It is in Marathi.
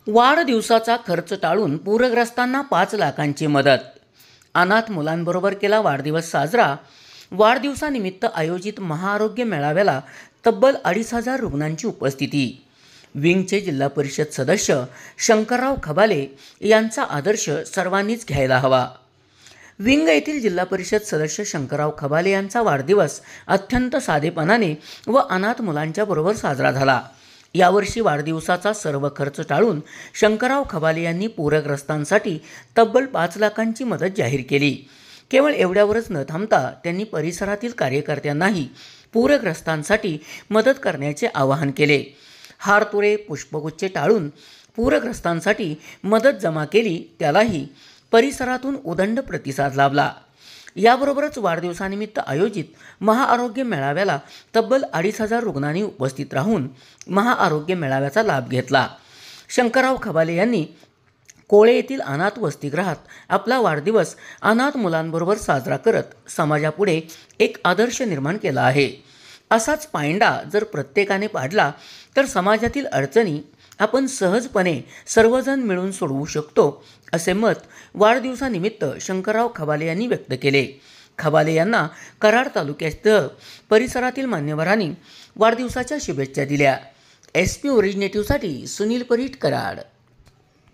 वाढदिवसाचा खर्च टाळून पूरग्रस्तांना 5 लाखांची मदत. अनाथ मुलांबरोबर केला वाढदिवस साजरा. वाढदिवसानिमित्त आयोजित महाआरोग्य मेळाव्याला तब्बल 2,500 रुग्णांची उपस्थिती. विंगचे जिल्हा परिषद सदस्य शंकरराव खबाले यांचा आदर्श सर्वांनीच घ्यायला हवा. विंग येथील जिल्हा परिषद सदस्य शंकरराव खबाले यांचा वाढदिवस अत्यंत साधेपणाने व अनाथ मुलांच्या बरोबर साजरा झाला. यावर्षी वाढदिवसाचा सर्व खर्च टाळून शंकरराव खबाले यांनी पूरग्रस्तांसाठी तब्बल 5 लाखांची मदत जाहीर केली. केवळ एवढ्यावरच न थांबता त्यांनी परिसरातील कार्यकर्त्यांनाही पूरग्रस्तांसाठी मदत करण्याचे आवाहन केले. हारतुरे पुष्पगुच्छ टाळून पूरग्रस्तांसाठी मदत जमा केली, त्यालाही परिसरातून उदंड प्रतिसाद लाभला. याबरोबरच वाढदिवसानिमित्त आयोजित महाआरोग्य मेळाव्याला तब्बल 2,500 रुग्णांनी उपस्थित राहून महाआरोग्य मेळाव्याचा लाभ घेतला. शंकरराव खबाले यांनी कोळे येथील अनाथ वसतिगृहात आपला वाढदिवस अनाथ मुलांबरोबर साजरा करत समाजापुढे एक आदर्श निर्माण केला आहे. असाच पायंडा जर प्रत्येकाने पाडला तर समाजातील अडचणी आपण सहजपणे सर्वजण मिळून सोडवू शकतो, असे मत वाढदिवसानिमित्त शंकरराव खबाले यांनी व्यक्त केले. खबाले यांना कराड तालुक्यासह परिसरातील मान्यवरांनी वाढदिवसाच्या शुभेच्छा दिल्या. SP ओरिजिनेटिव्हसाठी सुनील परीट, कराड.